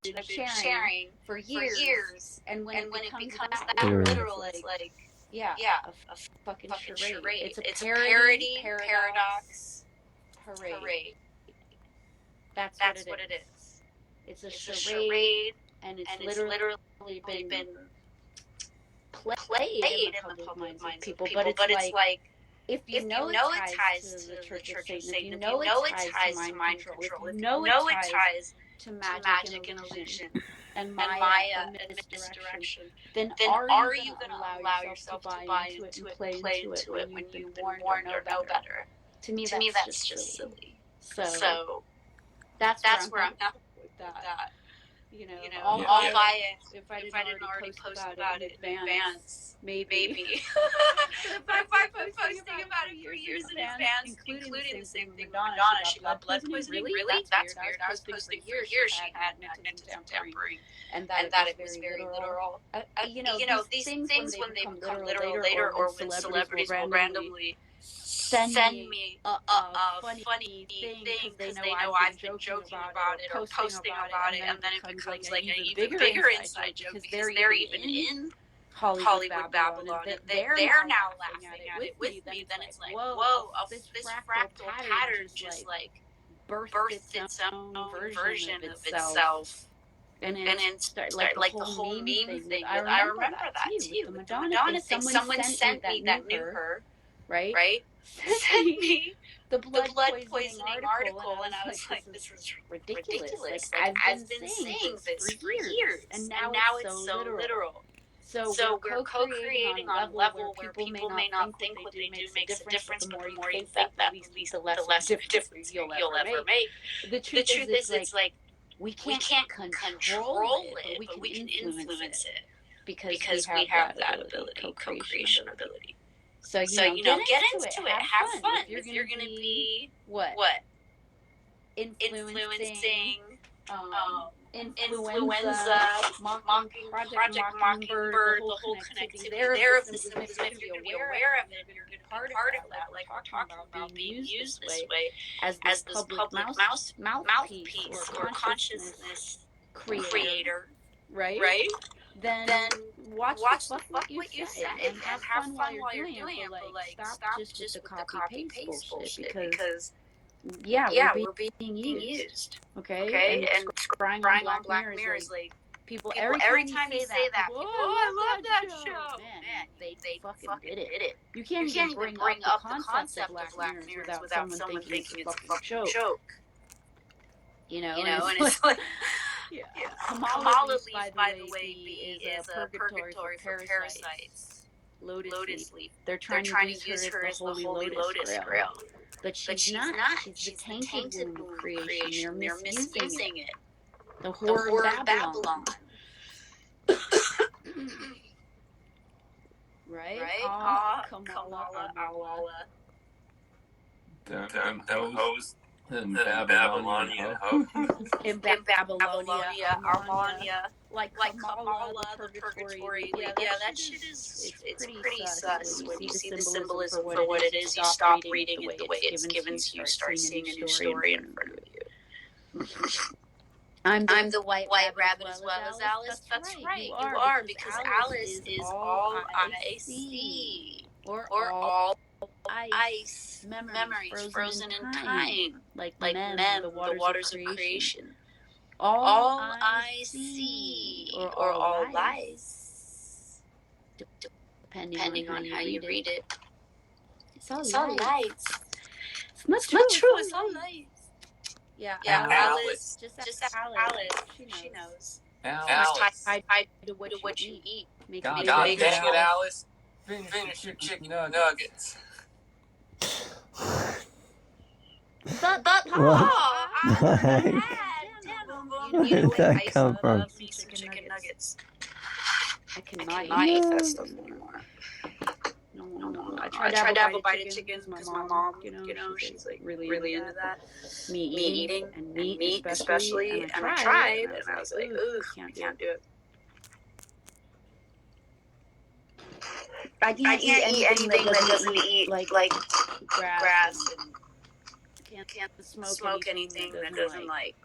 of sharing for years. And when it becomes that literal, it's like, a fucking charade. It's a parody, paradox, parade. That's what it is. It's a charade, and it's literally been played in the public minds of people. But it's like, if you know it ties to the Church of Satan, if you know it ties to mind control, if you know it ties to magic and illusion and Maya and misdirection, then are you going to allow yourself to buy into it and play into it when you've been warned or know better? To me, that's just silly. So that's where I'm at with that. You know, I'll buy it if I didn't already post about it in advance, maybe. But if I've been posting about it for years in advance, including the same thing with Madonna, she got blood poisoning. Really? That's weird. I was posting for years she had magnetism tampering, and that it was very literal. You know, these things when they become literal later, or when celebrities will randomly send me a funny thing because they know I've been joking about it or posting about it, and then it becomes like an even bigger inside joke because they're even in Hollywood Babylon, and they're now laughing at it with me. Then it's like, whoa, this fractal pattern just like birthed its own version of itself. And it's like the whole meme thing. I remember that too. With the Madonna thing. Someone sent me that knew her. Right? Sent me the blood poisoning article, and I was like, this is ridiculous. Like, I've been saying this for years, and now it's so literal. So we're co-creating on a level where people may not think what they do makes a difference, but the more you think that, at least the less difference you'll ever make. The truth is, it's like, we can't control it, but we can influence it because we have that ability, co-creation ability. So, you know, get into it. Have fun. If you're going to be, influencing, influenza, mocking Project Mockingbird, the whole connectivity there of the symbolism, if you're going to be aware of it, you're going to be part of that, like we're talking about being used this way as this public mouthpiece or consciousness creator, right? Then watch the fuck what you say and have fun while you're doing it, but like stop just with the copy paste bullshit because we're being used. Okay? And scrying on Black Mirror is like people every time you say that, people, I love that show. Man, they fucking did it. You can't even bring up the concept of Black Mirror without someone thinking it's a fucking joke. You know, and it's like Kamala Leaf, by the way, is a purgatory for parasites. Lotus Leaf. They're trying to use her as the Holy Lotus Grail. But she's not. She's the tainted womb of creation. They're misusing it. The horror of Babylon. Right? Kamala, Awala. Them hoes. In Babylonian hoes. In Babylonia, Armania. Like Kamala, the purgatory. Yeah, that shit is it's pretty sus. When you see the symbolism for what it is, you stop reading it the way it's given to you, start seeing a new story in front of you. I'm the white rabbit as well as Alice. That's right. You are because Alice is all I see. Or all ice memories frozen in time. Like men, the waters of creation. All I see, or all lies, depending on how you read it. It's all lights. It's not true. It's all lights. Yeah, Alice. Just Alice. She knows. Alice. I do what you eat. God dang it, Alice. Finish your chicken nuggets. But Where did that come from? Chicken nuggets. I cannot eat that stuff anymore. No. I tried to have a bite of chicken because my mom, she's like really into that. Me eating and meat especially. And I tried, and I was like, ugh, can't do it. I can't eat anything that doesn't eat like grass and can't smoke anything that doesn't like,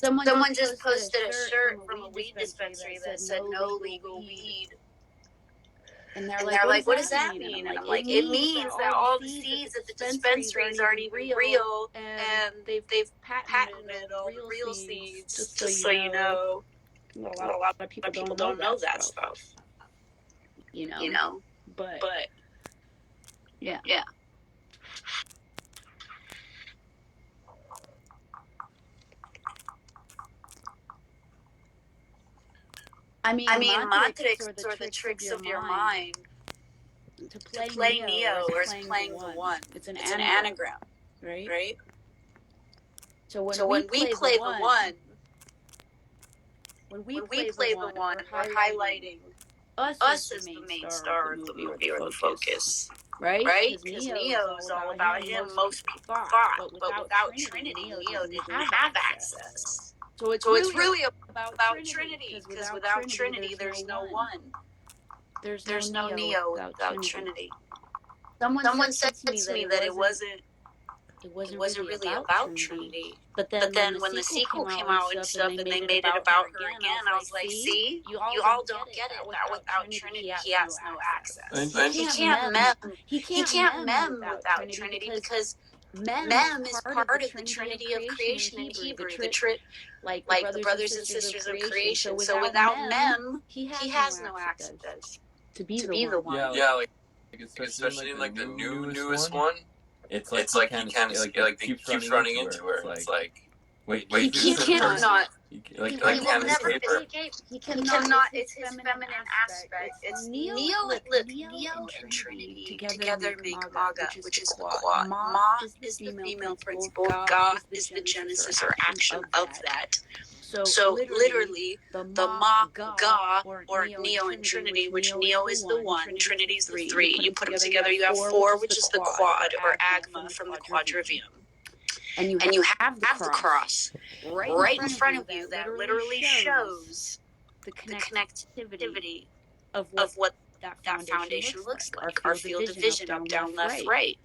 Someone just posted a shirt from a weed dispensary that said no legal weed. And they're like, what does that mean? And I'm like, it means that all the seeds at the dispensaries aren't even real, and they've patented all the real seeds, just so you know. A lot of people don't know that stuff. You know? But yeah. I mean, mantrix are the tricks of your mind. To play Neo or is playing the one. It's an anagram, right? So when we play the one, when we play the one, we're highlighting us as the main star of the movie or the focus, right? Because Neo is all about him. Most people thought, but without Trinity, Neo didn't have access. So it's really about Trinity, because without Trinity, there's no one. There's no Neo without Trinity. Someone said to me that it wasn't really about Trinity. But then when the sequel came out and stuff, and they made it about her again, I was like, see, you all don't get it. That without Trinity, he has no access. And He can't mem without Trinity, because mem is part of the Trinity of creation in Hebrew. Like the brothers and sisters of creation. So without mem, he has no access to be the one. yeah, like especially in like the newest one. It's like he kind of like keeps running into her. It's like wait, he cannot. He He can't will never escape her. escape. He cannot. It's his feminine aspect. It's Neo and Trinity together make Maga, which is the quad. Ma is the female principle. Ga is the genesis or action of that. So literally, the Ma, Ga, or Neo and Trinity, which Neo is the one, Trinity is the three. You put them together, you have four, which is the quad, or Agma from the quadrivium. And you have the cross right in front of you that literally shows the connectivity of what that foundation looks like. Our field of vision, up, down, left, right.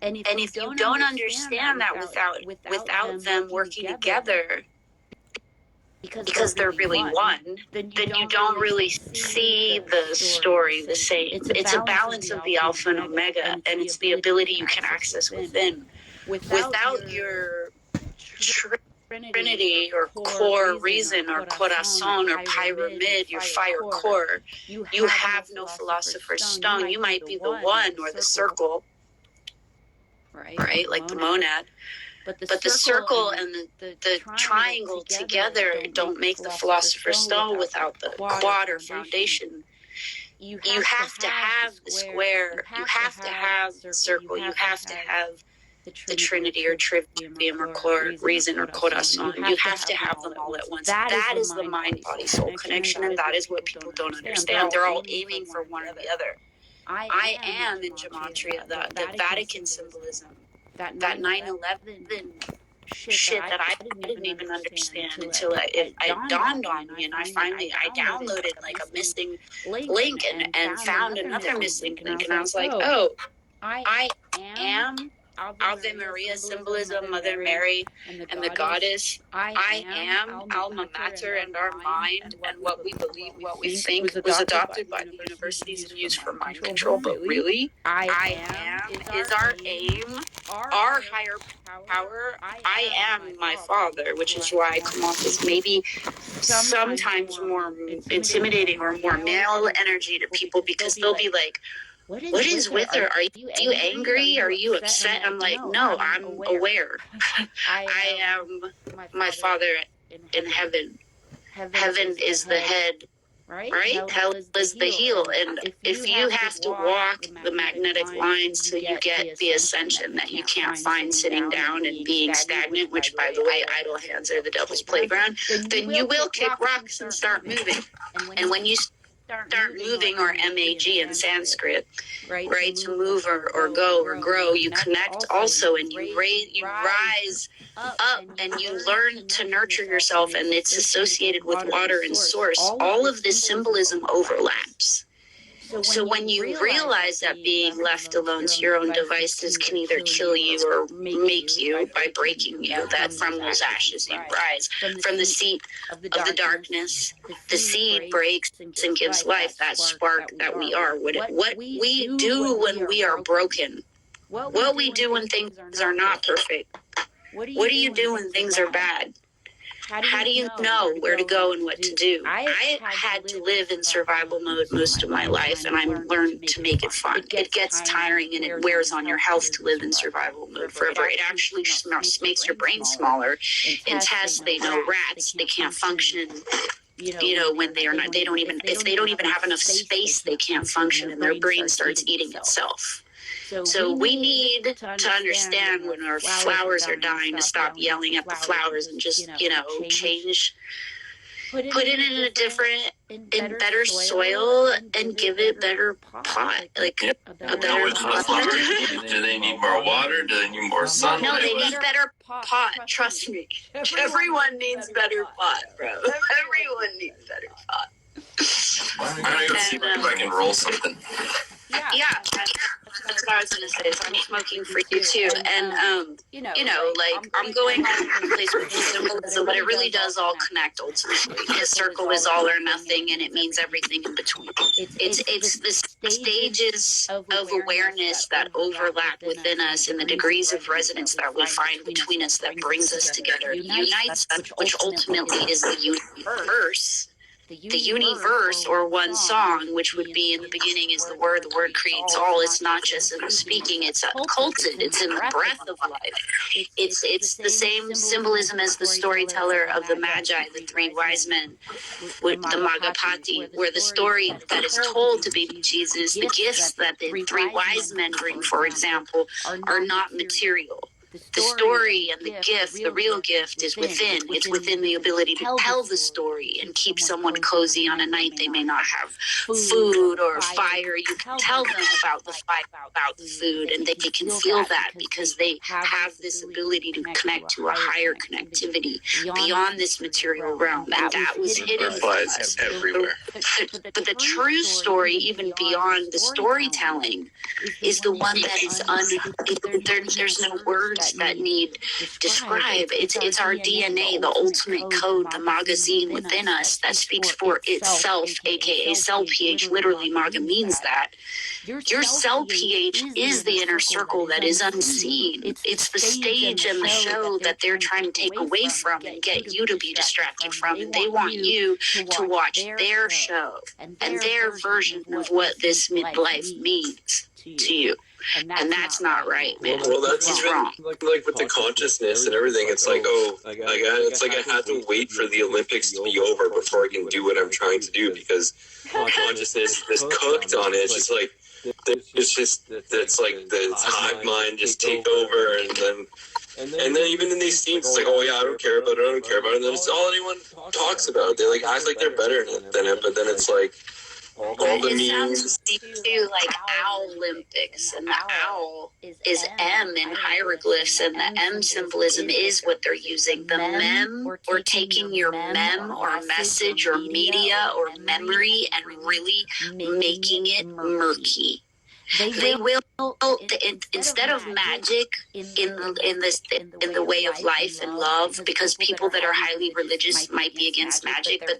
And if you don't understand that without them working together, because they're really one, then you don't really see the story the same. It's a balance of the alpha and omega, and it's the ability you can access within. Without your Trinity or core reason or corazon or pyramid, your fire core, you have no philosopher's stone. You might be the one or the circle, right? Like the monad. But the circle and the triangle together don't make the philosopher's stone without the quad or foundation. You have to have the square. You have to have the circle. You have to have the Trinity or trivium or core reason or corazon. You have to have them all at once. That is the mind, body, soul connection, and that is what people don't understand. They're all aiming for one or the other. I am in gematria, the Vatican symbolism. That 9/11 shit that I didn't even understand until it dawned on me, and I downloaded like a missing link and found another missing link, and I was like, oh, I am Ave Maria symbolism, Mother Mary, and the goddess. I am alma mater, and our mind, and what we believe, what we think, was adopted by the universities and used for mind control. But really, I am is our aim, our higher power. I am my Father, which is why I come off as maybe sometimes more intimidating or more male energy to people, because they'll be like, what is with her? Are you angry? Are you upset? I'm like, no, I'm aware. I am my Father in heaven. Heaven is the head, right? Hell is the heel. And if you have to walk the magnetic lines till you get the ascension that you can't find sitting down and being stagnant, which, by the way, idle hands are the devil's playground, then you will kick rocks and start moving. And when you start moving, or MAG in Sanskrit, right? To move or go or grow, you connect also, and you rise up, and you learn to nurture yourself, and it's associated with water and source. All of this symbolism overlaps. So when you realize that being left alone to your own devices can either kill you or make you by breaking you, that from those ashes you rise. From the seat of the darkness, the seed breaks and gives life, that spark that we are. What we do when we are broken, what we do when things are not perfect, what do you do when things are bad? How do you know where to go and what to do? I had to live in survival mode most of my life, and I learned to make it fun. It gets tiring and it wears on your health to live in survival mode forever. It actually makes your brain smaller. In tests, they know rats, they can't function. When they are not, if they don't even have enough space, they can't function, and their brain starts eating itself. So we need to understand when our flowers are dying to stop yelling at the flowers and just, change, put it in a different, in better soil and give it better pot, like a better pot. Do they need more water? Do they need more sun? No, they need better pot. Trust me. Everyone needs better pot, bro. Everyone needs better pot. I'm gonna go see if I can roll something. Yeah, that's what I was gonna say. So I'm smoking for you too, and I'm going to place with symbolism, but it really does all connect ultimately. A circle is all or nothing, and it means everything in between. It's the stages of awareness that overlap within us, and the degrees of resonance that we find between us that brings us together, unites us, which ultimately is the universe. The universe, or one song, which would be in the beginning is the word creates all. It's not just in the speaking, it's occulted, it's in the breath of life. It's the same symbolism as the storyteller of the Magi, the three wise men, with the Magapati, where the story that is told to baby Jesus, the gifts that the three wise men bring, for example, are not material. The story and the gift, the real gift, is within. It's within the ability to tell the story and keep someone cozy on a night they may not have food or fire. You can tell them about the fire, about the food, and they can feel that because they have this ability to connect to a higher connectivity beyond this material realm. And that was hidden from us everywhere. But the true story, even beyond the storytelling, is the one that is there's no words that need describe. It's our DNA, the ultimate code, the magazine within us that speaks for itself, aka cell pH. Literally, Maga means that. Your cell pH is the inner circle that is unseen. It's the stage and the show that they're trying to take away from and get you to be distracted from. And they want you to watch their show and their version of what this midlife means to you. And that's not right, man. Well, that's it's wrong. Like with the consciousness and everything. It's like, it's like I had to wait for the Olympics to be over before I can do what I'm trying to do, because consciousness is cooked on it. It's just like, it's like the hive mind just take over, and then even in these scenes, it's like, I don't care about it, and then it's all anyone talks about. They act like they're better than it, but then it's like, all the memes. Too, like Owl Olympics, and the owl is M in hieroglyphs, and the M symbolism is what they're using. The mem, or taking your mem or message or media or memory and really making it murky. They will instead of magic in the way of life and love, because people that are highly religious might be against magic, but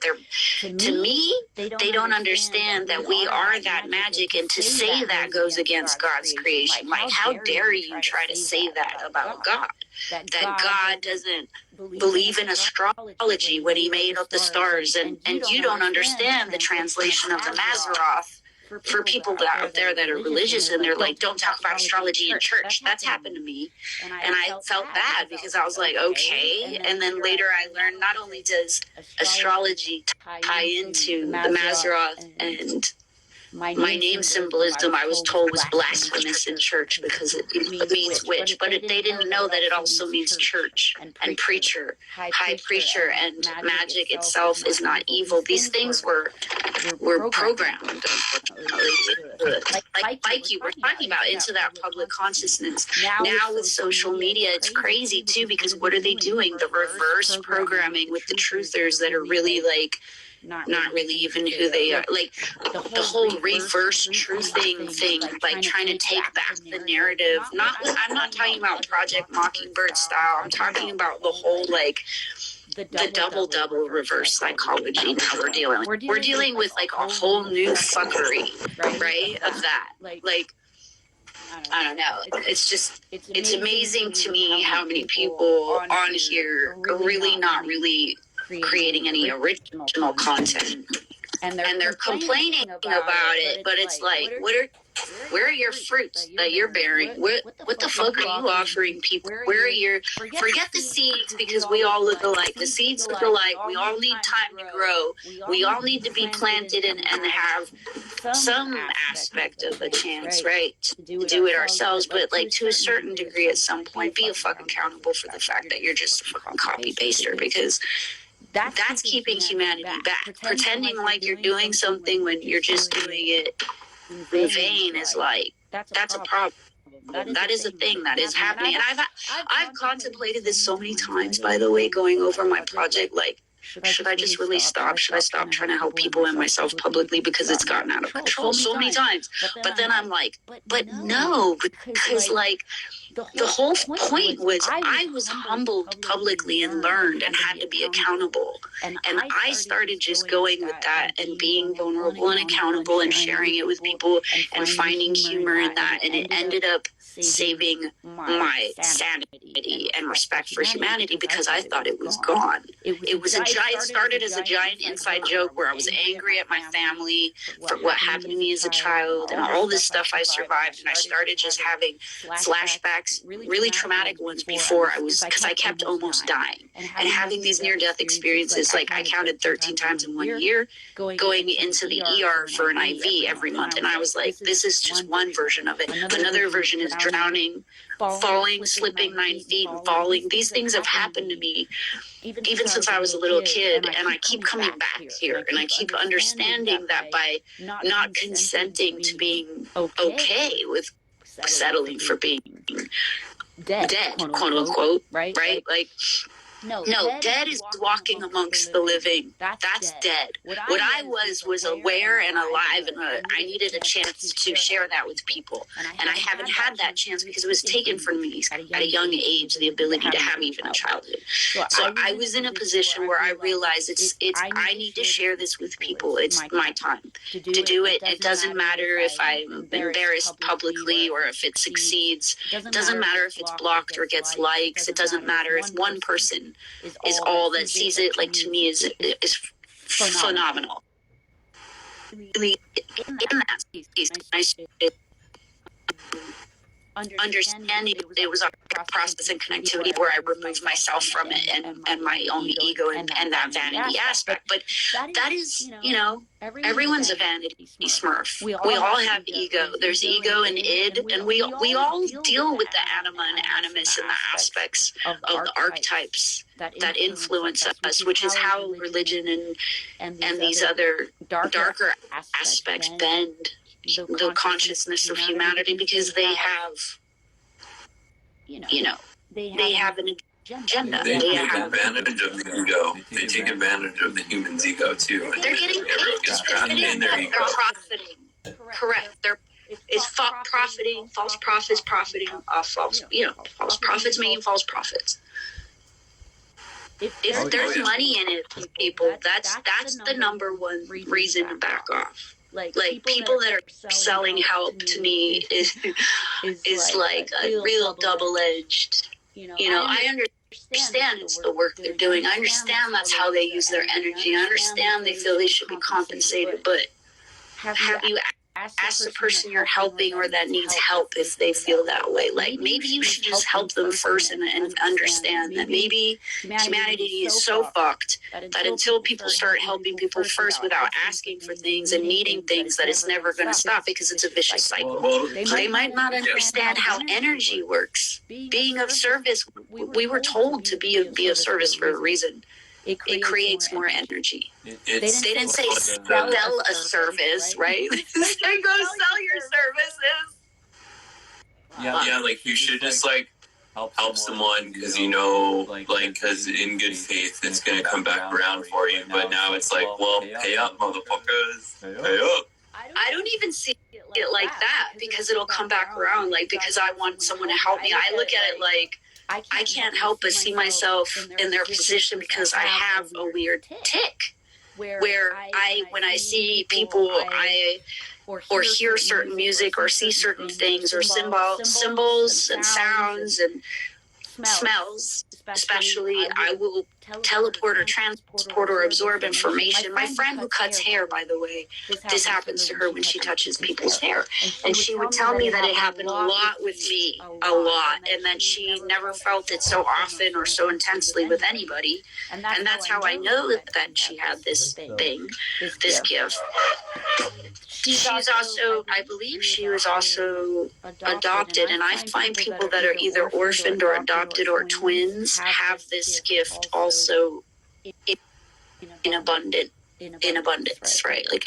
to me they don't understand that we are that magic, and to say that goes against God's creation. Like, how dare you try to say that about God? That God doesn't believe in astrology when he made up the stars, and you don't understand the translation of the Mazzaroth. For people out there that are religious and they're like, don't talk about astrology in church. That's happened to me. And I felt bad because I was like, okay. And then later I learned not only does astrology tie into the Mazzaroth and my name symbolism, I was told, was blasphemous in church because it means witch, but they didn't know that it also means church and preacher, high preacher, and magic itself is not evil. These things were programmed, like you were talking about, into that public consciousness. Now with social media, it's crazy too, because what are they doing? The reverse programming with the truthers that are really like not really even who they are. Like the whole reverse truthing thing, like trying to take back the narrative. I'm not talking about Project Mockingbird style. I'm talking about the whole like the double reverse psychology. Now we're dealing with like a whole new fuckery, right? Of that, like. I don't know. It's amazing to me how many people on here are really not really creating any original content. And they're complaining about it, but it's like, where are your fruits that you're bearing? What the fuck are you offering people? Where are your, forget the seeds, because we all look alike. The seeds look alike. We all need time to grow. We all need to be planted and have some aspect of a chance, right? To do it ourselves, but like to a certain degree at some point, be fucking accountable for the fact that you're just a fucking copy paster, because that's keeping humanity back. Pretending like you're doing something when you're just doing it in vain is like, that's a problem. That is a thing that is happening. And I've contemplated this so many times, by the way, going over my project, like, should I just really stop? Should I stop trying to help people and myself publicly, because it's gotten out of control so many times? But then I'm like, but no, because like the whole point was I was humbled publicly and learned and had to be accountable. And I started just going with that and being vulnerable and accountable and sharing it with people and finding humor in that. And it ended up saving my sanity and respect for humanity, because I thought it was gone. It started as a giant inside joke where I was angry at my family for what happened to me as a child and all this stuff I survived. And I started just having flashbacks, really traumatic ones, before I was, because I kept almost dying and having these near-death experiences. Like I counted 13 times in 1 year going into the ER for an IV every month. And I was like, this is just one version of it. Another version is drowning, falling, slipping 9 feet and falling. These things have happened to me even since I was a little kid, and I keep coming back here, and I keep understanding that by not consenting to being okay with settling for being dead, quote unquote, right? Like, no, dead is walking amongst the living. That's dead. What I was aware and alive, and I needed a chance to share that with people. And I haven't had that chance because it was taken from me at a young age, the ability to have even a childhood. So I was in a position where I realized I need to share this with people. It's my time to do it. It doesn't matter if I'm embarrassed publicly or if it succeeds. It doesn't matter if it's blocked or gets likes. It doesn't matter if one person is all that sees it. Like, to me, is phenomenal. Really, in that piece, understanding it was a process and connectivity where I removed myself from it and my own ego and that vanity aspect. But that is, everyone's a vanity smurf. We all have ego. There's ego and id, and we all deal with the anima and animus and the aspects of the archetypes that influence us, which is how religion and these other darker aspects bend the consciousness of humanity, because they have, they have an agenda. They take advantage of the ego. They take advantage of the human's ego too. They're getting paid. They're profiting. Correct. It's profiting. False prophets profiting off false prophets making false prophets. If there's money in it, people, that's the number one reason to back off. Like people that are selling help to me is like a real double-edged. I understand it's the work they're doing. I understand that's how they use their energy. I understand they feel they should be compensated, but have you ask the person you're helping or that needs help if they feel that way? Like, maybe you should just help them first and understand that maybe humanity is so fucked that until people start helping people first without asking for things and needing things, that it's never going to stop, because it's a vicious cycle. They might not understand how energy works. Being of service, we were told to be of service for a reason. It creates more energy. They didn't say sell a service, right? They go sell your services. Yeah, like you should just like help someone because you know, like, because in good faith it's gonna come back around for you. But now it's like, well, pay up, motherfuckers, pay up. I don't even see it like that because it'll come back around. Like, because I want someone to help me. I look at it like I can't help but see myself in their position because I have a weird tick where when I see people, or hear certain music or see certain things or symbols and sounds and smells, especially, I will teleport or transport or absorb information. My friend who cuts hair, by the way, this happens to her when she touches people's hair. And she would tell me that it happened a lot with me, a lot, and that she never felt it so often or so intensely with anybody. And that's how I know that she had this thing, this gift. She's also, I believe she was also adopted, and I find people that are either orphaned or adopted or twins have this gift also in abundance, right? Like,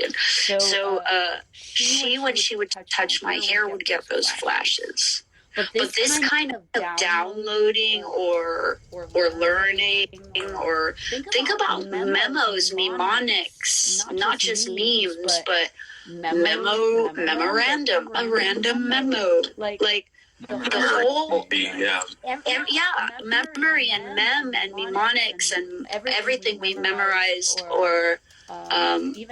she, when she would touch my hair, would get those flashes. But this kind of downloading or learning, or think about memos, mnemonics, not just memes, but memorandum, a random memo, like the whole, memory and and mnemonics and everything we memorized, or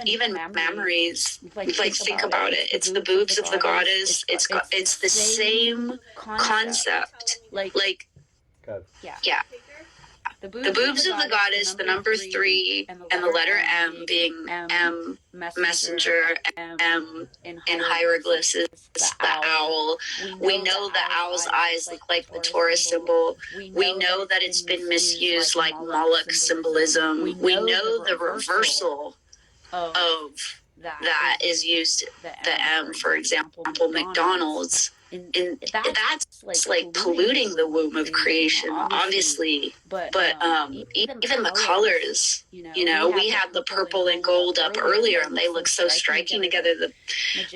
even memories. Like, think about it. It's the boobs of the goddess. It's the same concept. Like, yeah. The boobs of the goddess, the number 3, and the letter M being M, messenger, M in hieroglyphs is the owl. We know the owl's eyes look like the Taurus symbol. We know that it's been misused like Moloch symbolism. We know the reversal of that is used, the M, for example, McDonald's. And that's like polluting the womb of creation, obviously. But even the colors, we had the purple and gold up earlier, and they look so striking together. The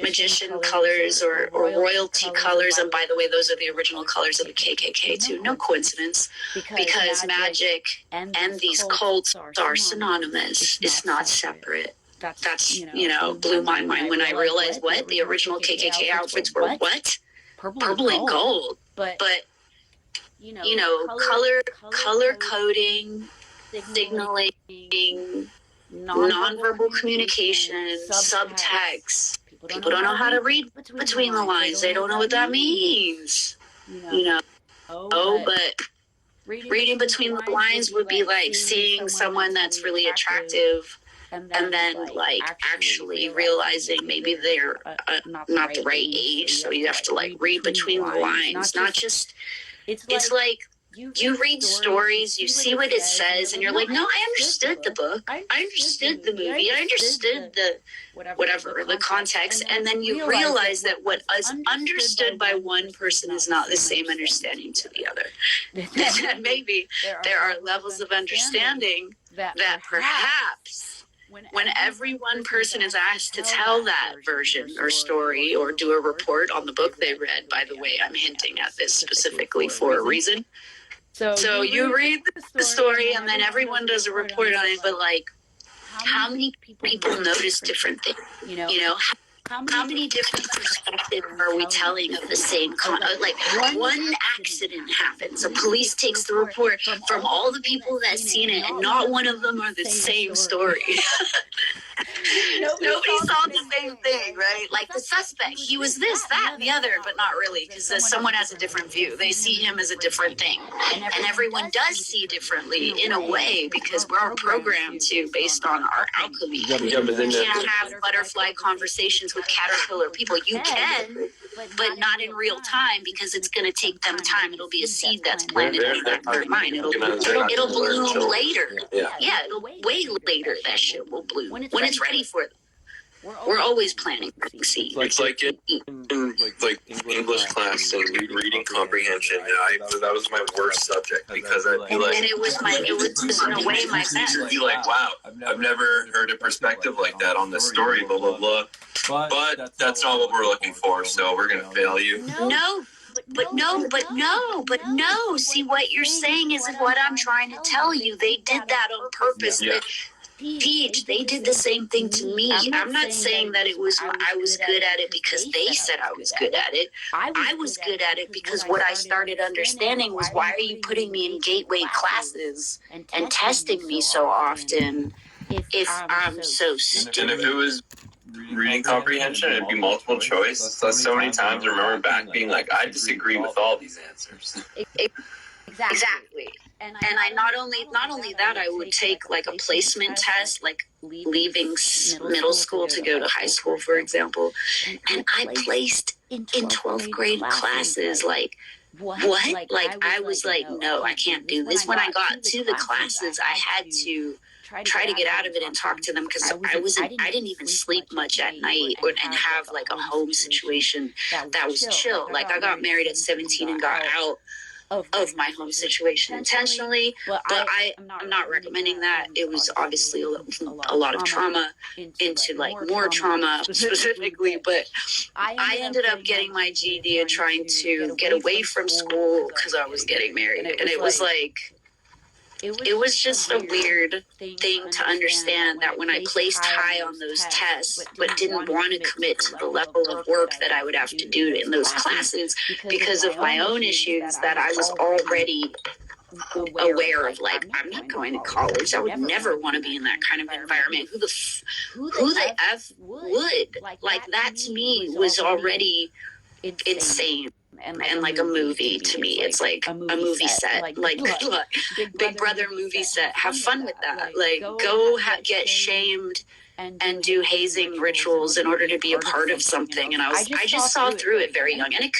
magician colors or royalty colors, and by the way, those are the original colors of the KKK too. No coincidence, because magic and these cults are synonymous. It's not separate. That's blew my mind when I realized what the original KKK outfits were. What? Purple and gold, but color coding, signaling, nonverbal communication, subtext. People don't know how to read between the lines. They don't know what that means. But reading between the lines would be like seeing someone that's really attractive, and then like actually realizing maybe they're not the right age, so you have to like read between the lines, not just, it's like you read stories, you see what it says, and you're like, no, I understood the book, I understood the movie, I understood the whatever, the context, and then you realize that what is understood by one person is not the same understanding to the other. That maybe there are levels of understanding that perhaps when every one person is asked to tell that version or story or do a report on the book they read, by the way, I'm hinting at this specifically for a reason. So you read the story and then everyone does a report on it, but like, how many people notice different things? How many different perspectives are we telling of the same like, one accident happens, a police takes the report from all the people that's seen it, and not one of them are the same story. Nobody saw the same thing, right? Like the suspect, he was this, that, and the other, but not really, because someone has a different view. They see him as a different thing. And everyone does see differently in a way, because we're programmed to based on our alchemy. You can't have butterfly conversations with caterpillar people. You can, but not in real time, because it's going to take them time. It'll be a seed that's planted in their mind. It'll bloom later. Yeah, it'll way later that shit will bloom. When it's ready for them. We're always planting seeds. It's like in English class and reading comprehension. That was my worst subject, because I'd be like, and it was in a way my best. You'd be like, wow, I've never heard a perspective like that on this story, blah blah blah. But that's not what we're looking for, so we're gonna fail you. No, no. See, what you're saying is what I'm trying to tell you. They did that on purpose. Yeah. Peach, they did the same thing to me. I'm not saying that it was I was good at it because they said I was good at it. I was good at it because what I started understanding was, why are you putting me in gateway classes and testing me so often if I'm so stupid? And if it was reading comprehension, it'd be multiple choice. So many times I remember back being like, I disagree with all these answers. Exactly. And I not only that, I would take like a placement test, like leaving middle school to go to high school, for example. And I placed in 12th grade classes. Like, what? Like, I was like, no, I can't do this. When I got to the classes, I had to try to get out of it and talk to them, because I didn't even sleep much at night and have like a home situation that was chill. Like, I got married at 17 and got out of my home situation intentionally, but I'm not recommending that. It was obviously a lot of trauma into like more trauma specifically, but I ended up getting my GED and trying to get away from school because I was getting married, and it was like, it was just a weird thing to understand that when I placed high on those tests, but didn't want to commit to the level of work that I would have to do in those classes because of my own issues, that I was already aware of. Like, I'm not going to college. I would never want to be in that kind of environment. Who the F would? Like, that to me was already insane. And like a movie to me, it's like a movie set, like Big Brother movie set. Have fun with that. Like, go get shamed and do hazing rituals in order to be a part of something. And I just saw through it very young. And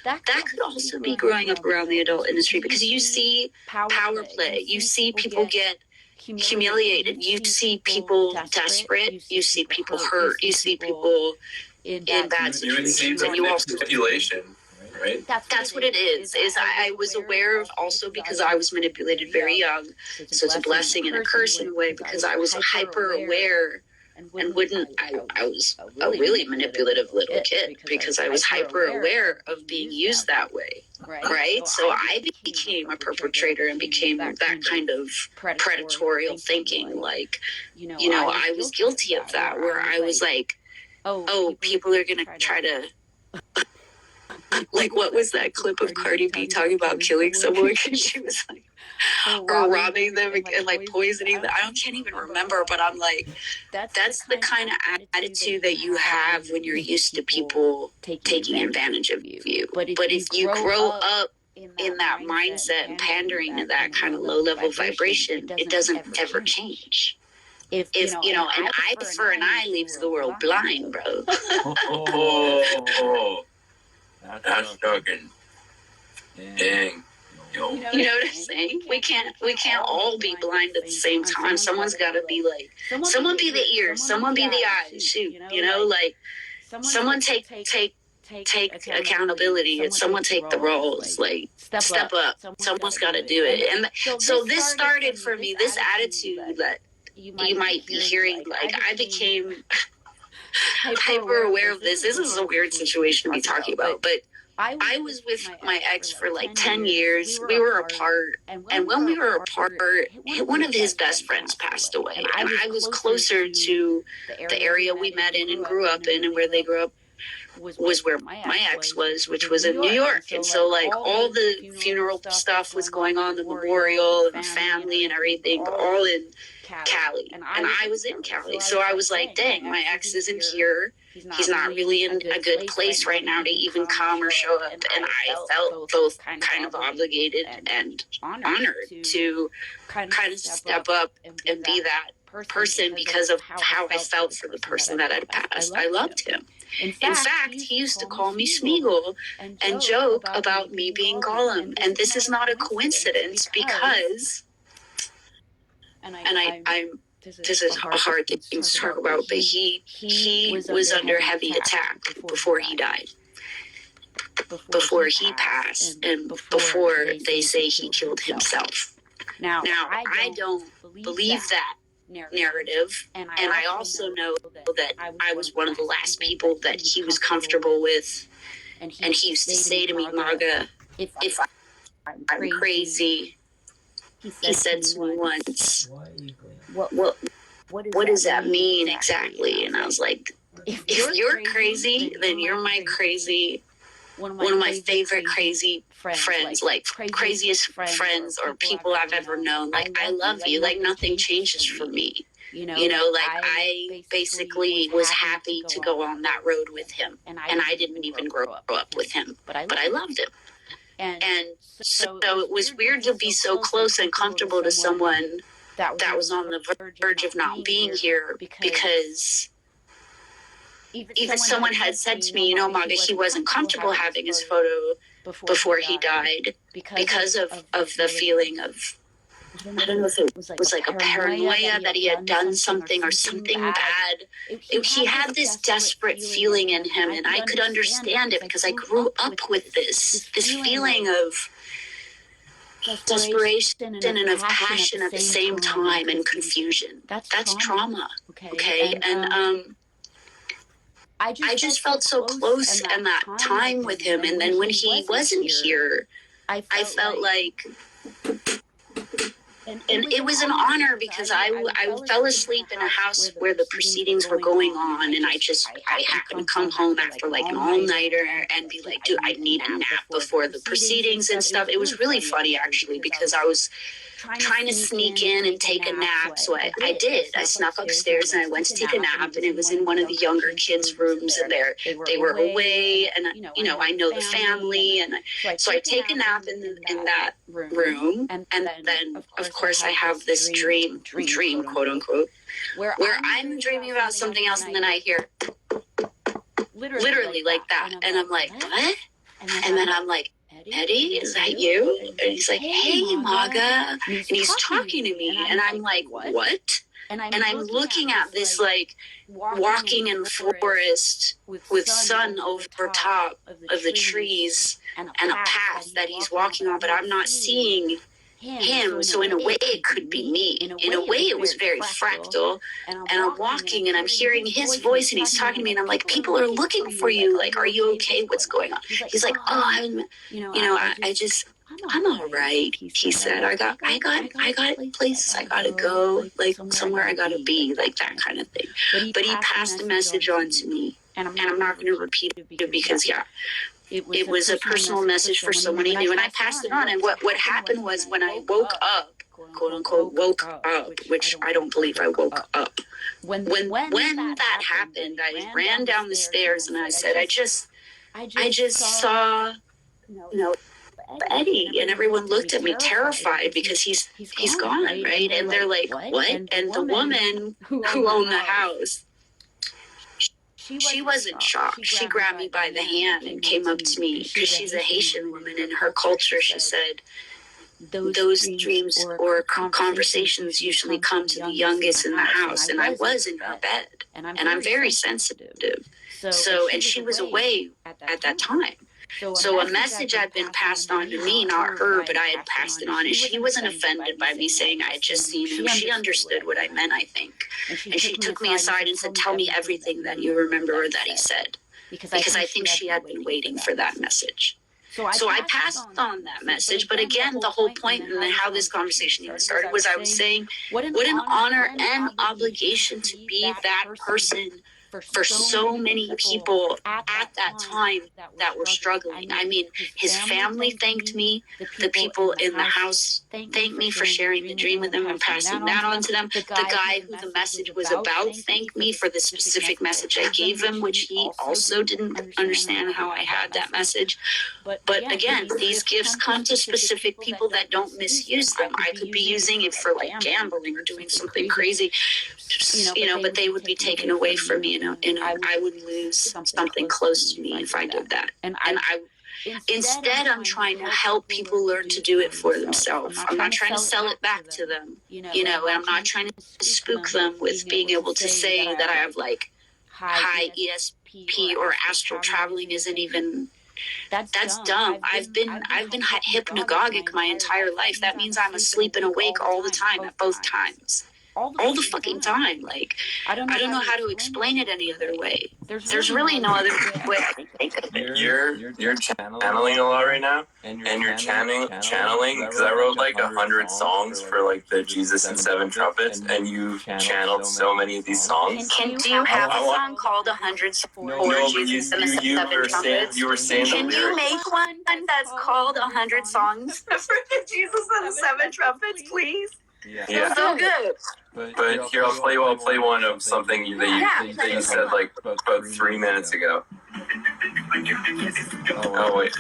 that could also be growing up around the adult industry, because you see power play, you see people get humiliated, you see people desperate, you see people hurt, you see people in bad situations, and you also manipulation. Right? That's what it is. I was aware of, also because I was manipulated very young. So it's a blessing and a curse in a way, because I was hyper aware and I was a really manipulative little kid, because I was hyper aware of being used that way. Right? So I became a perpetrator and became that kind of predatorial thinking. Like, I was guilty of that, where I was like, oh, people are going to try to... Like, what was that clip of Cardi B talking about killing someone because she was like, or robbing them and like poisoning them? I can't even remember, but I'm like, that's the kind of attitude that you have when you're used to people taking advantage of you. But if you grow up in that mindset and pandering to that kind of low-level vibration, it doesn't ever change. If an eye for an eye leaves the world blind, bro. That's fucking dang. Yo. You know what I'm saying? We can't all be blind at the same time. Someone's got to be like, someone be the ears, someone be the eyes. Shoot, like, someone take accountability, and someone take the roles. Like, step up. Someone's got to do it. And so this started for me. This attitude that you might be hearing, like, I became hyper aware of this. This is a weird situation to be talking about, but I was with my ex for like 10 years. We were apart, and when we were apart, one of his best friends passed away, and I was closer to the area we met in and grew up in, and where they grew up was where my ex was, which was in New York. And so like all the funeral stuff was going on, the memorial and the family and everything, all in Cali, and I was in Cali. So I was like, dang, my ex isn't here. He's not really in a good place right now to even come or show up. And I felt both kind of obligated and honored to kind of step up and be that person because of how I felt for the person that had passed. I loved him. In fact, he used to call me Smeagol and joke about me being Gollum. And this is not a coincidence, because... And this is a hard thing to talk about, but he was under heavy attack before he died, before he passed, and before they say he killed himself. Now I don't believe that narrative, and I also know that I was one of the last people that he was comfortable with and he used to say to me, Marga, if I'm crazy, he said to me once, what does that mean exactly? And I was like, if you're crazy, then you're my crazy, one of my favorite crazy friends, like craziest friends or people I've ever known. Like, I love you. Like, nothing changes for me. You know, like, I basically was happy to go on that road with him. And I didn't even grow up with him, but I loved him. And so it was weird to be so close and comfortable to someone that was on the verge of not being here, because even someone had said to me, Marga, he wasn't comfortable having his photo before he died because of the feeling of, I don't know if it was like a paranoia that he had done something or something bad. He had this desperate feeling in him, and I could understand it because I grew up with this feeling of desperation and of passion at the same time, and confusion. That's trauma. Okay. And I just felt so close in that time with him. And then when he wasn't here, I felt like, and it was an honor, because I fell asleep in a house where the proceedings were going on, and I happened to come home after like an all-nighter and be like, dude, I need a nap before the proceedings and stuff. It was really funny, actually, because I was trying to sneak in and take a nap. So I did. I snuck upstairs and I went to take a nap, and it was in one of the younger kids' rooms, and they were away, and I know the family, and so I take a nap in that room, and then of course I have this dream, quote unquote, where I'm dreaming about something else, and then I hear literally like that, and I'm like, what? And then I'm like, Eddie, is that you? And he's like, hey, Marga. And he's talking to me. And I'm like, what? And I'm looking at this, like, walking in forest with sun over top of the trees and a path that he's walking on, but I'm not seeing him. So in a way, it could be me. In a way, it was very fractal. And I'm walking and I'm hearing his voice, and he's talking to me, and I'm like, people are looking for you. Like, are you okay? What's going on? He's like, oh, I'm all right. He said, I got places I gotta go, like somewhere I gotta be, like that kind of thing. But he passed a message on to me, and I'm not going to repeat it because, it was a personal message for someone he knew, and I passed it on. And what happened was, when I woke up, quote unquote, woke up, which I don't believe I woke up. When that happened, I ran down the stairs and I said, I just saw, Eddie, and everyone looked at me terrified, because he's gone, right? And they're like, what? And the woman who owned the house, she wasn't shocked. She grabbed me by the hand and came up to me, because she's a Haitian woman. In her culture, she said, those dreams or conversations usually come to the youngest in the house. And I was in her bed, and I'm very sensitive. So, and she was away at that time. So a message had been passed on to me, not her, but I had passed it on. And she wasn't offended by me saying I had just seen him. She understood what I meant, I think. And she took me aside and said, tell me everything that you remember or that he said. Because I think she had been waiting for that message. So I passed on that message. But again, the whole point and how this conversation even started was, I was saying, what an honor and obligation to be that person for so many people at that time that were struggling. I mean, his family thanked me. The people in the house thanked me for sharing the dream with them and passing that on to them. The guy who the message was about thanked me for the specific message I gave him, which he also didn't understand how I had that message. But again, these gifts come to specific people that don't misuse them. I could be using it for like gambling or doing something crazy, but they would be taken away from me. I would lose something close to me if I did that. And instead, I'm trying to help people learn to do it for themselves. I'm not trying to sell it back to them, and I'm not trying to spook them with being able to say that I have like high ESP or astral traveling isn't even. That's dumb. I've been hypnagogic my entire life. That means I'm asleep and awake all the time at both times. all the fucking time. Like, I don't know how to explain it any other way. There's really no other way I can think of it. You're channeling a lot right now, and you're channeling because I wrote like 100 songs for like the Jesus and Seven Trumpets, and you've channeled so many of these songs. Do you have a song called 100 for Jesus and the Seven Trumpets? You were saying Can you make one that's called 100 songs for Jesus and the Seven Trumpets, please? Yeah. So good. But here, I'll play one of something that you said like about 3 minutes ago. Oh wait.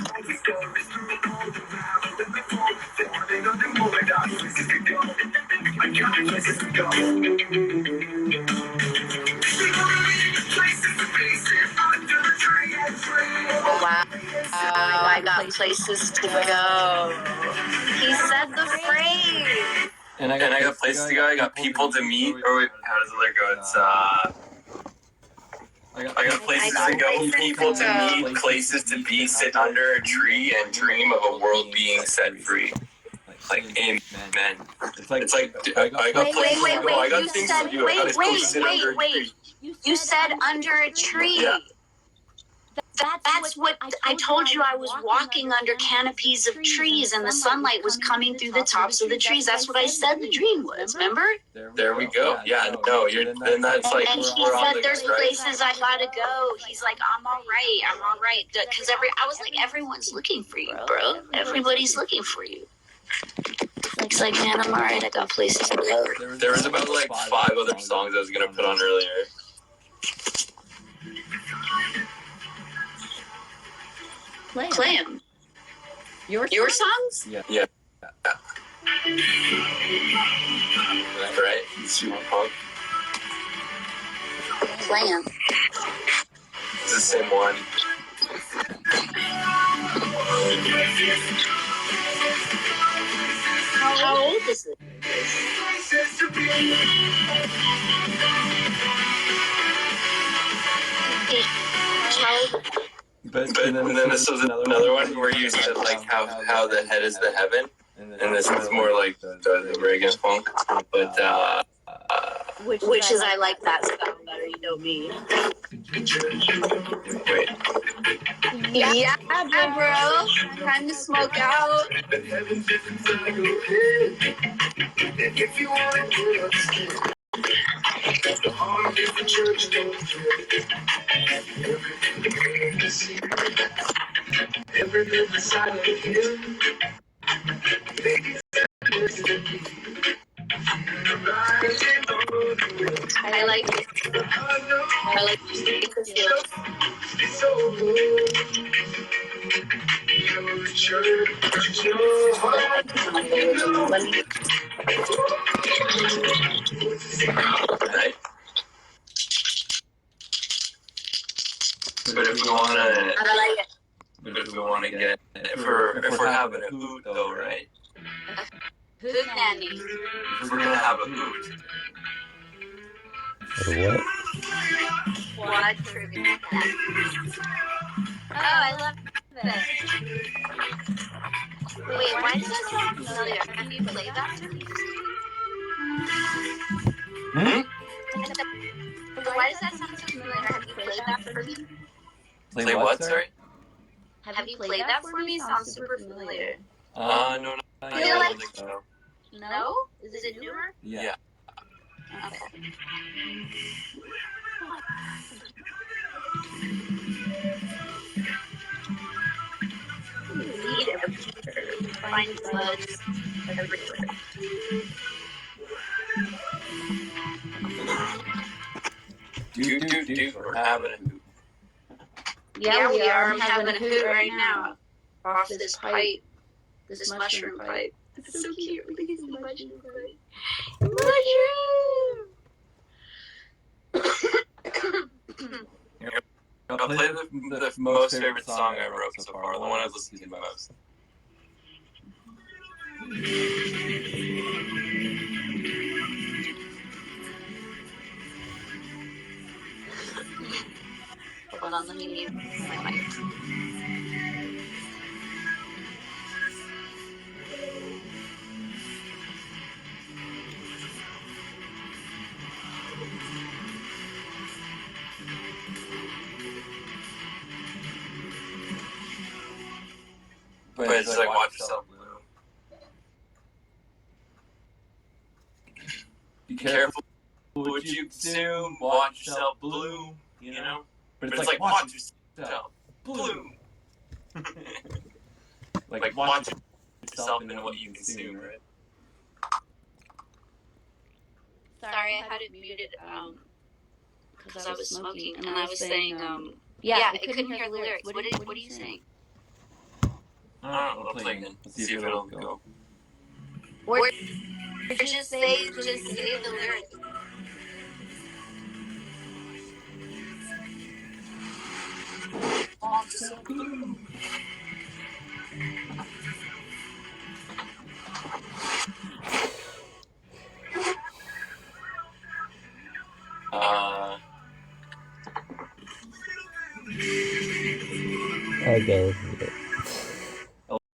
Wow. I got places to go. He said the phrase. And I got places to go. I got people to meet. Or wait, how does it go? It's I got places to go, people to meet, places to be, sit under a tree and dream of a world being set free. Like, amen. It's like I got places to go. I got things to do. I gotta go sit under a tree. You said under a tree. Yeah. That's what I told you. I was walking under canopies of trees and the sunlight was coming through the tops of the trees. That's what I said the dream was, remember? There we go. Yeah, no, then that's like, and he said there's places I gotta go. He's like, I'm all right. Because I was like, everyone's looking for you, bro. Everybody's looking for you. He's like, man, I'm all right. I got places to go. There was about like 5 other songs I was gonna put on earlier. Play them. Your songs? Yeah. Right? Super punk. Play them. It's the same one. How old is it? But then this was another one where you said like how the head is the heaven, and this is more like the Reagan funk. But which is I like that stuff better. You know me. Wait. Yeah, bro. Time to smoke out. If you want to the heart is the church, everything inside of him. I like it. I like it. So good. Your church, your heart. Right. But if we wanna, I like it. but if we wanna get, if we're having a hoot though, right? Hoot nanny. If we're gonna have a hoot. What? What trivia? Oh, I love this. Wait, why does that sound familiar? Can you play that to me? Why does that sound so familiar? Have you played that for me? Play what, sorry? Have you played that for me? Sounds super familiar. No, I don't think so. No? Is it newer? Yeah. Okay. Weed everywhere. Find bugs everywhere. Dude, we're having a hoot. Yeah, we are. I'm having a hoot right now. Off this pipe. This mushroom pipe. It's so cute. Look at this mushroom pipe. Mushroom! I'll play the most favorite song I wrote so far, the one I've listened to the most. Hold on, let me mute my mic. But it's like, watch yourself bloom. Be careful what you consume, watch yourself bloom, you know? But it's like, watch yourself bloom. like, watch yourself in what you consume, right? Sorry, I had it muted because I was smoking, and I was saying, yeah, I couldn't hear the lyrics. What are you saying? I don't know, I'll play again. Let's see if it'll go. Or just say the lyrics. Okay.